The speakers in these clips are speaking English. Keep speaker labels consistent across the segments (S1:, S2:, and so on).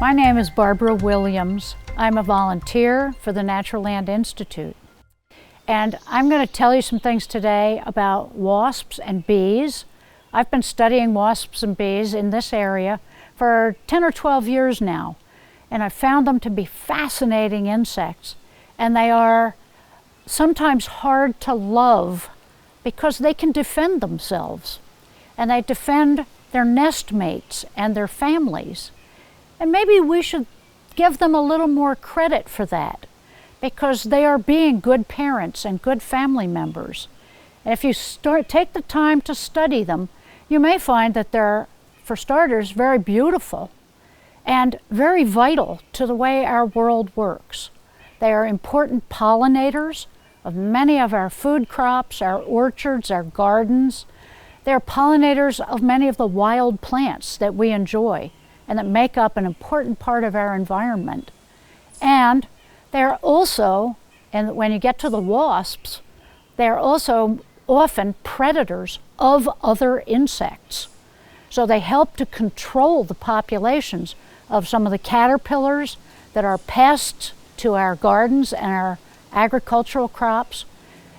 S1: My name is Barbara Williams. I'm a volunteer for the Natural Land Institute. And I'm going to tell you some things today about wasps and bees. I've been studying wasps and bees in this area for 10 or 12 years now. And I've found them to be fascinating insects. And they are sometimes hard to love because they can defend themselves. And they defend their nest mates and their families. And maybe we should give them a little more credit for that, because they are being good parents and good family members. And if you take the time to study them, you may find that they're, for starters, very beautiful and very vital to the way our world works. They are important pollinators of many of our food crops, our orchards, our gardens. They're pollinators of many of the wild plants that we enjoy and that make up an important part of our environment. And they're also, and when you get to the wasps, they're also often predators of other insects. So they help to control the populations of some of the caterpillars that are pests to our gardens and our agricultural crops.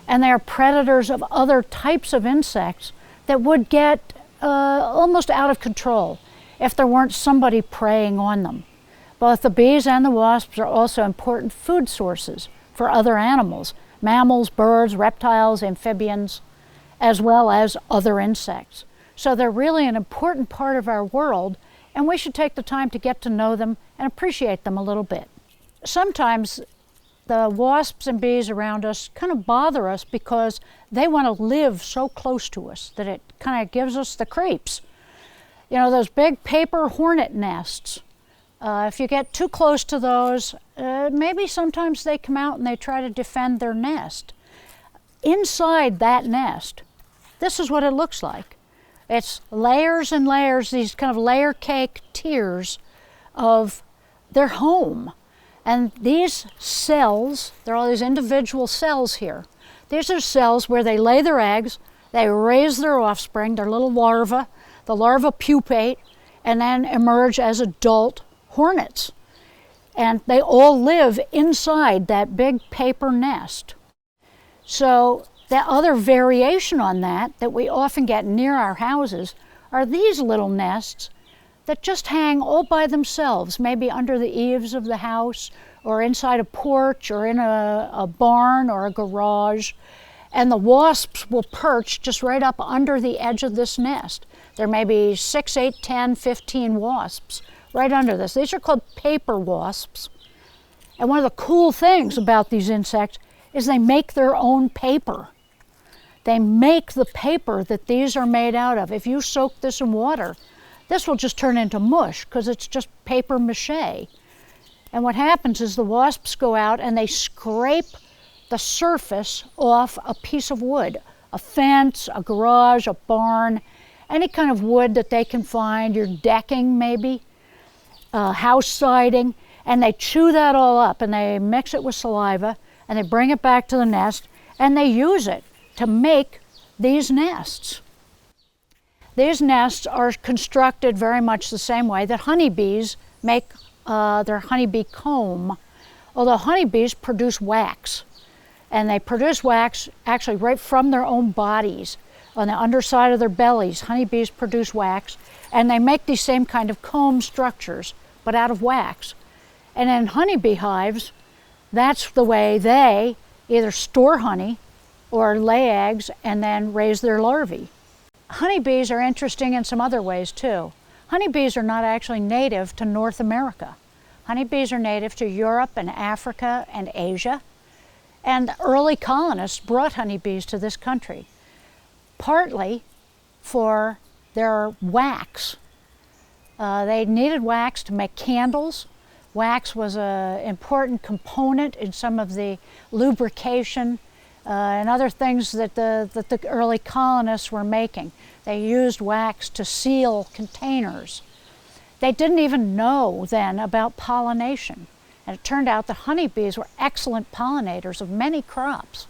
S1: And they are predators of other types of insects that would get almost out of control if there weren't somebody preying on them. Both the bees and the wasps are also important food sources for other animals, mammals, birds, reptiles, amphibians, as well as other insects. So they're really an important part of our world, and we should take the time to get to know them and appreciate them a little bit. Sometimes the wasps and bees around us kind of bother us because they want to live so close to us that it kind of gives us the creeps. You know, those big paper hornet nests, if you get too close to those, maybe sometimes they come out and they try to defend their nest. Inside that nest, this is what it looks like. It's layers and layers, these kind of layer cake tiers of their home. And these cells, there are all these individual cells here. These are cells where they lay their eggs, they raise their offspring, their little larvae. The larvae pupate and then emerge as adult hornets. And they all live inside that big paper nest. So the other variation on that we often get near our houses are these little nests that just hang all by themselves, maybe under the eaves of the house or inside a porch or in a barn or a garage. And the wasps will perch just right up under the edge of this nest. There may be 6, 8, 10, 15 wasps right under this. These are called paper wasps. And one of the cool things about these insects is they make their own paper. They make the paper that these are made out of. If you soak this in water, this will just turn into mush because it's just paper mache. And what happens is the wasps go out and they scrape the surface off a piece of wood, a fence, a garage, a barn, any kind of wood that they can find, your decking maybe, house siding, and they chew that all up and they mix it with saliva and they bring it back to the nest and they use it to make these nests. These nests are constructed very much the same way that honeybees make their honeybee comb, although honeybees produce wax. And they produce wax actually right from their own bodies. On the underside of their bellies, honeybees produce wax, and they make these same kind of comb structures, but out of wax. And in honeybee hives, that's the way they either store honey or lay eggs and then raise their larvae. Honeybees are interesting in some other ways too. Honeybees are not actually native to North America. Honeybees are native to Europe and Africa and Asia. And early colonists brought honeybees to this country, partly for their wax. They needed wax to make candles. Wax was an important component in some of the lubrication and other things that the early colonists were making. They used wax to seal containers. They didn't even know then about pollination. And it turned out that honeybees were excellent pollinators of many crops.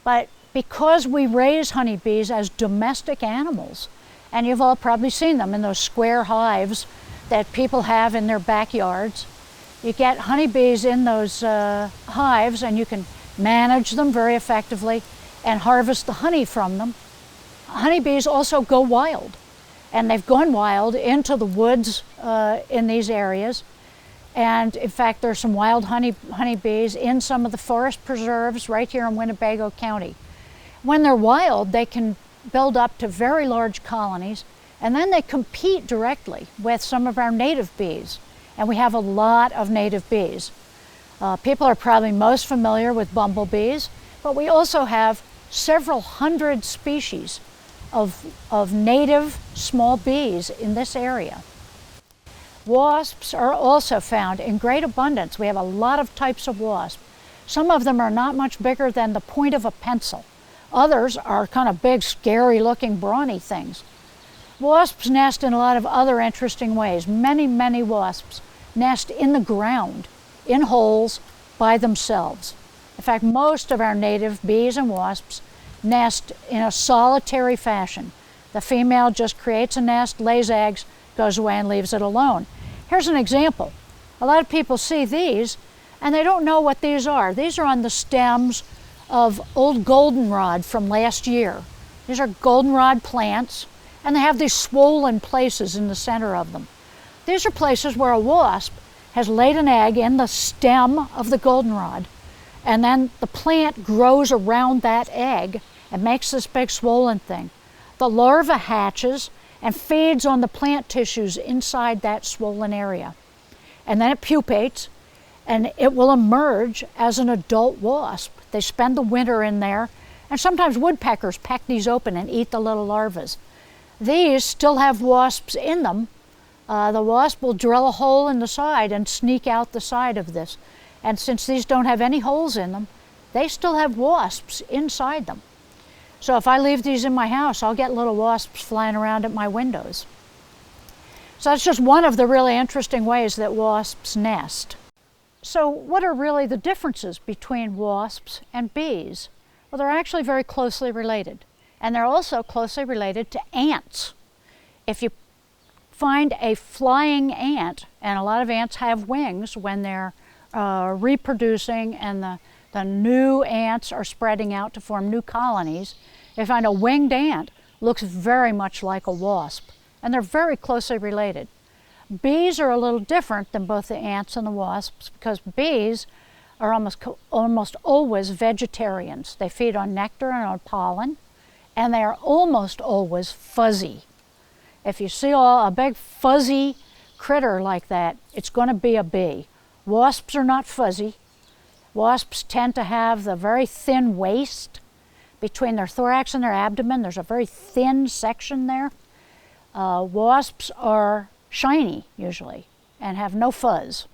S1: But because we raise honeybees as domestic animals, and you've all probably seen them in those square hives that people have in their backyards. You get honeybees in those hives, and you can manage them very effectively and harvest the honey from them. Honeybees also go wild, and they've gone wild into the woods in these areas. And in fact, there's some wild honeybees in some of the forest preserves right here in Winnebago County. When they're wild, they can build up to very large colonies, and then they compete directly with some of our native bees. And we have a lot of native bees. People are probably most familiar with bumblebees, but we also have several hundred species of native small bees in this area. Wasps are also found in great abundance. We have a lot of types of wasp. Some of them are not much bigger than the point of a pencil. Others are kind of big, scary looking, brawny things. Wasps nest in a lot of other interesting ways. Many wasps nest in the ground, in holes, by themselves. In fact, most of our native bees and wasps nest in a solitary fashion. The female just creates a nest, lays eggs, goes away and leaves it alone. Here's an example. A lot of people see these and they don't know what these are. These are on the stems of old goldenrod from last year. These are goldenrod plants, and they have these swollen places in the center of them. These are places where a wasp has laid an egg in the stem of the goldenrod, and then the plant grows around that egg and makes this big swollen thing. The larva hatches and feeds on the plant tissues inside that swollen area. And then it pupates, and it will emerge as an adult wasp. They spend the winter in there, and sometimes woodpeckers peck these open and eat the little larvae. These still have wasps in them. The wasp will drill a hole in the side and sneak out the side of this. And since these don't have any holes in them, they still have wasps inside them. So if I leave these in my house, I'll get little wasps flying around at my windows. So that's just one of the really interesting ways that wasps nest. So what are really the differences between wasps and bees? Well, they're actually very closely related. And they're also closely related to ants. If you find a flying ant, and a lot of ants have wings when they're reproducing and the new ants are spreading out to form new colonies, if you find a winged ant, looks very much like a wasp, and they're very closely related. Bees are a little different than both the ants and the wasps because bees are almost always vegetarians. They feed on nectar and on pollen, and they are almost always fuzzy. If you see a big fuzzy critter like that, it's going to be a bee. Wasps are not fuzzy. Wasps tend to have the very thin waist. Between their thorax and their abdomen, there's a very thin section there. Wasps are shiny, usually, and have no fuzz.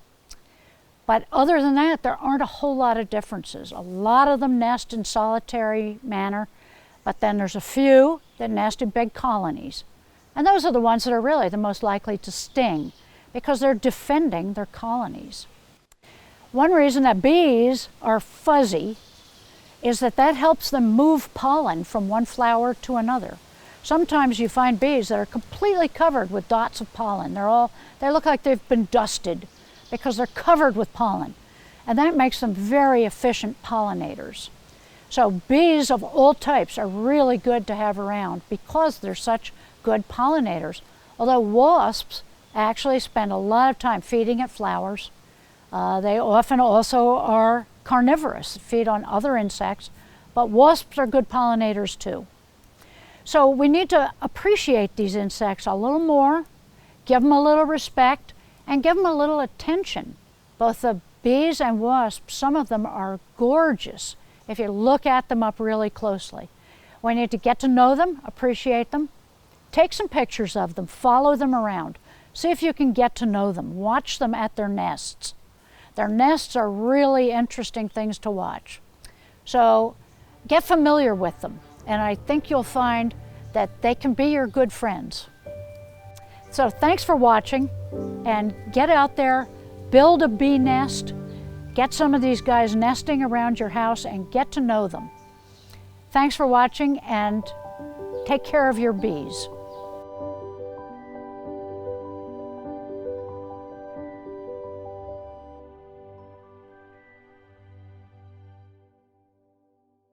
S1: But other than that, there aren't a whole lot of differences. A lot of them nest in solitary manner, but then there's a few that nest in big colonies. And those are the ones that are really the most likely to sting because they're defending their colonies. One reason that bees are fuzzy is that helps them move pollen from one flower to another. Sometimes you find bees that are completely covered with dots of pollen. They look like they've been dusted because they're covered with pollen. And that makes them very efficient pollinators. So bees of all types are really good to have around because they're such good pollinators. Although wasps actually spend a lot of time feeding at flowers. They often also are carnivorous, feed on other insects, but wasps are good pollinators too. So we need to appreciate these insects a little more, give them a little respect, and give them a little attention. Both the bees and wasps, some of them are gorgeous if you look at them up really closely. We need to get to know them, appreciate them, take some pictures of them, follow them around, see if you can get to know them, watch them at their nests. Their nests are really interesting things to watch. So get familiar with them, and I think you'll find that they can be your good friends. So thanks for watching, and get out there, build a bee nest, get some of these guys nesting around your house and get to know them. Thanks for watching, and take care of your bees.